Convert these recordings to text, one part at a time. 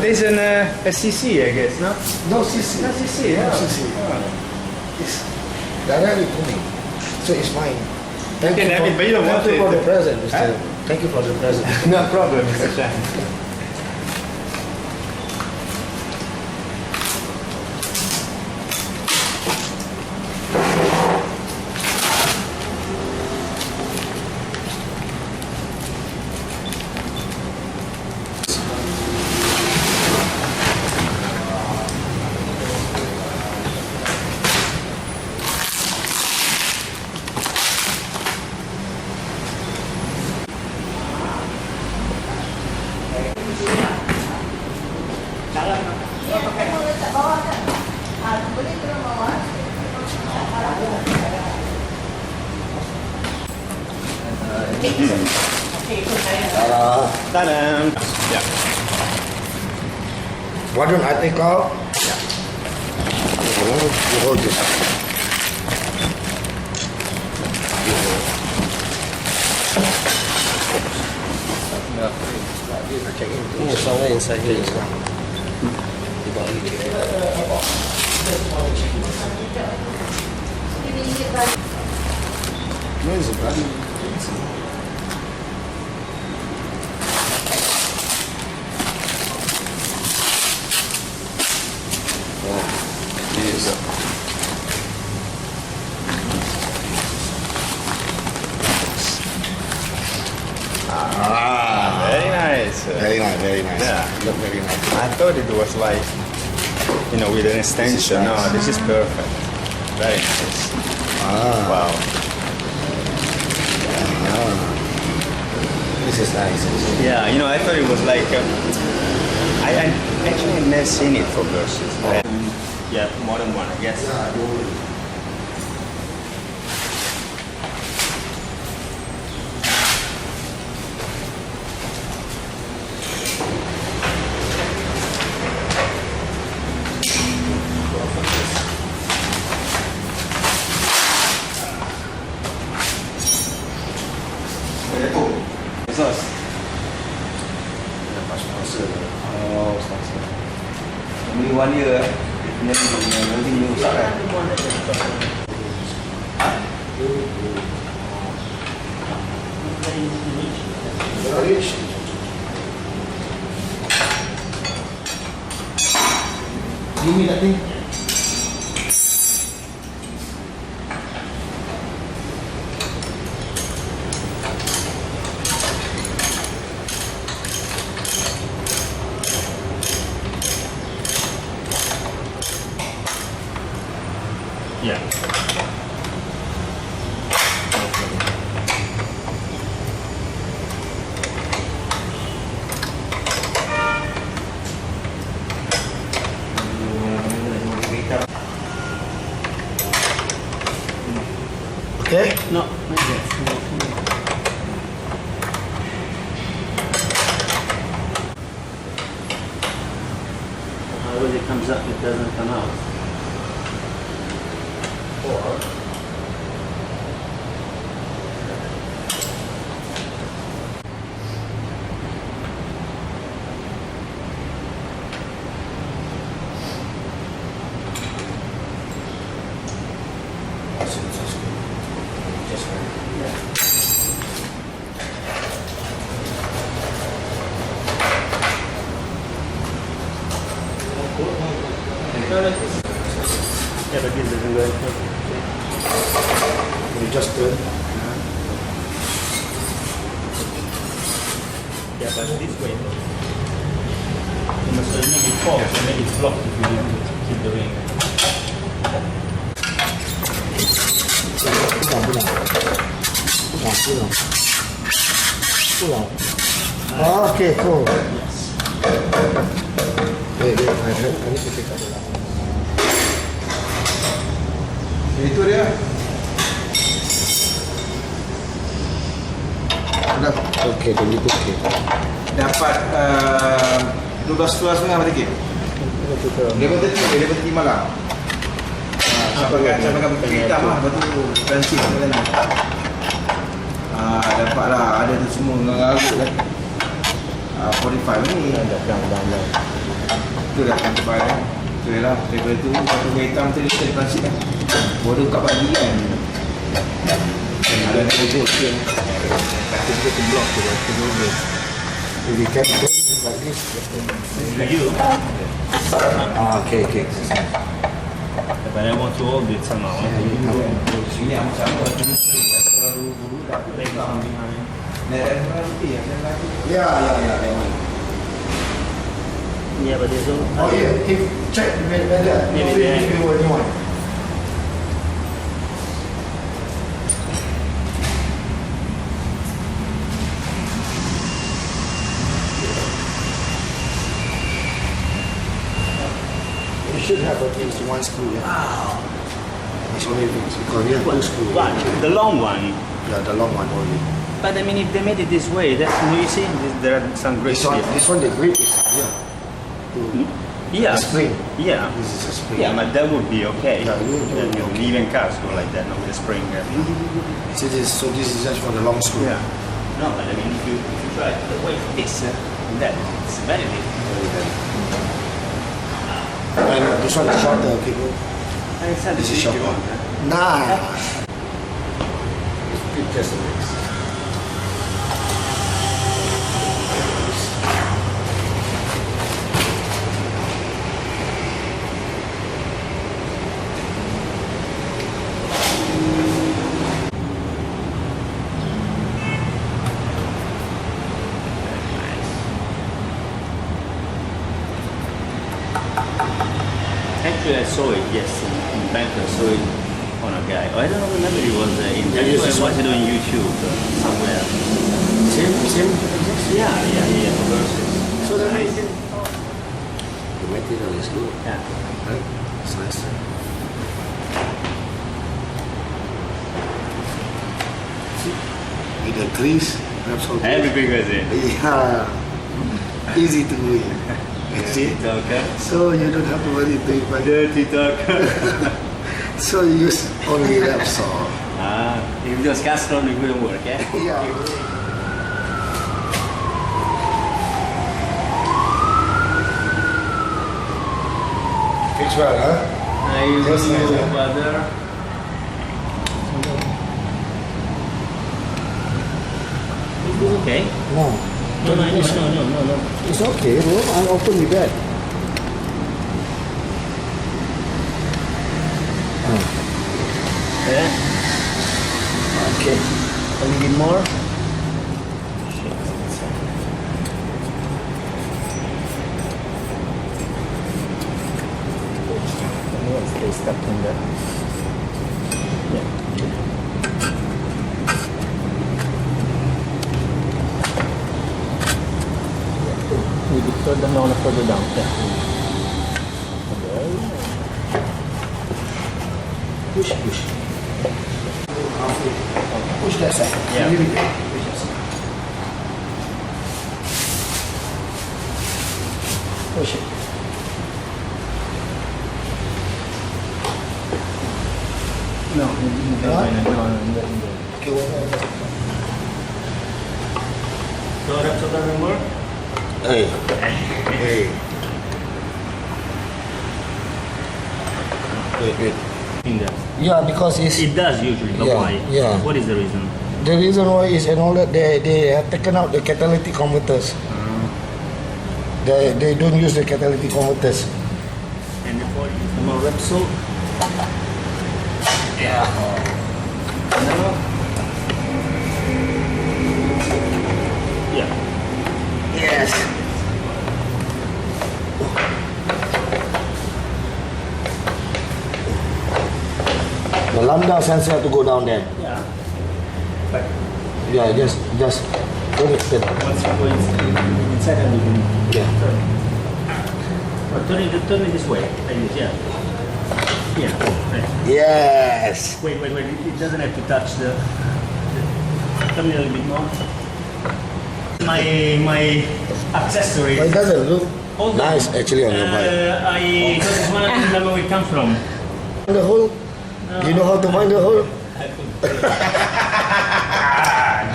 there's a CC, I guess, no? No CC. No CC, yeah. No CC. It's directly to me, so it's mine. Thank you for the present, Mr. Thank you for the present. No problem, Mr. Sham. Ta-da! Yeah. Why don't I take out? Yeah. You hold this. Oh, somewhere inside here as well. Where is it, buddy? Very nice. Very nice, very nice. Yeah. Look very nice. I thought it was like, you know, with an extension. nice. No, this is perfect. Very nice. Wow. This is nice. Yeah, you know, I thought it was like, I actually never seen it for Versys. Yeah, modern one, I guess. Sauce. Oh, sponsor. Only 1 year. Nanti ni rusak kan? Give me that thing. Yeah. Okay? No, not yet. When it comes up, it doesn't come out. Yeah, but this doesn't go. You just turn. Yeah, but this way. You must make it fall, so make it block if you keep the ring. Oh, okay, cool. Yes. Wait, I need to pick up the lamp. Itu dia. Dah. Okey, jadi okey. Dapat 12 tuas setengah berapa Dia kata dia malam. Sampai kan hitam lah, lepas tu transit ke sana. Dapat lah, ada tu semua ngarut kan. 45 ni. Dah. Betul lah kan tebal kan. Betul lah. Daripada tu satu hitam tu kita transit kan. Baru kat pagi kan. Ada wujud ke. Kita tu block tu. If you can turn like this. You? Okay. But I want to hold it somehow. Sini macam apa? Terlalu buru tak. Nenek roti yang lagi. Yeah. Yeah, but there's no. Oh yeah, if check the Vedett, Yeah, if you want new one. You should have at least one screw, yeah. Wow. It's only things because you have two screws. What? The long one. Yeah, the long one only. But I mean, if they made it this way, that's you see, there are some great This one, the grip is here. Yeah. The spring. Yeah. This is a spring. Yeah, but that would be okay. Yeah, you Then would be okay. even cars go like that, not with a spring. So this is just for the long screw. Yeah. No, but I mean, if you try the way this, that it's very difficult. And this one is shorter, people. This is shorter. Nah. It's just a mix. Actually, I saw it, yes, in Bangkok. I saw it on a guy. Oh, I don't remember it was in Yeah, I yes, watched it on YouTube somewhere. Same. Yeah, Versus. So that Nice. the material is good. Yeah. Right? It's nice. With the grease, that's all. Everything was in. Yeah. Easy to do. You see? Talker. So you don't have to worry big, but Dirty talker. so you use only Repsol. If it was Castrol, it wouldn't work, yeah? Yeah. Fits well, huh? I use Yes, yes. butter. Is this okay? No. No. It's okay, bro. I'm open with that. Yeah. Okay. A little bit more. Stay stuck in there. Yeah. Further down, further down. Yeah. Push. Push that side. Yeah. Leave it there. Push that side. Push it. No, Okay, So that's what I remember. Hey. Good. Yeah, because it's It does usually, but Yeah, why? yeah. What is the reason? the reason why is in all that they have taken out the catalytic converters. They don't use the catalytic converters. And before you use the more Repsol. Yeah. No. Yeah. Yes. The lambda sensor have to go down there. Yeah. But Yeah, just turn it. once you go inside and you can Yeah. turn. Or turn it this way. Like this, yeah. Yeah. Right. Yes. Wait. It doesn't have to touch the turn it a little bit more. My accessory. But it doesn't look Hold on. nice actually on your bike. I just want to remember where it comes from. The hole? Do you know how to find the hole?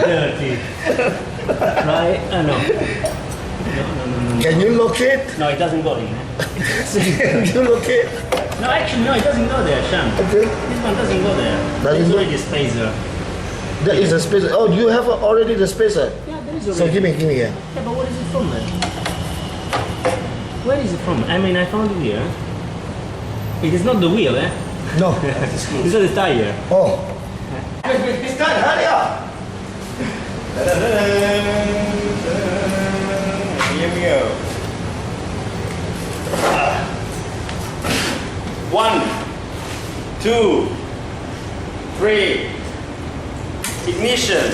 Dirty. Right? No. No. doesn't. Can you locate? No, it doesn't go in. Can you locate? No, actually, no, it doesn't go there, Sham. Okay. This one doesn't go there. Doesn't There's go- already space there. There is a spacer. Oh, you have already the spacer. Yeah, there is So already. give me here. Yeah, but what is it from then? Where is it from? I mean, I found it here. It is not the wheel, eh? No. This is the tire. Oh. It's done, hurry up! Here we go. 1, 2, 3, ignition.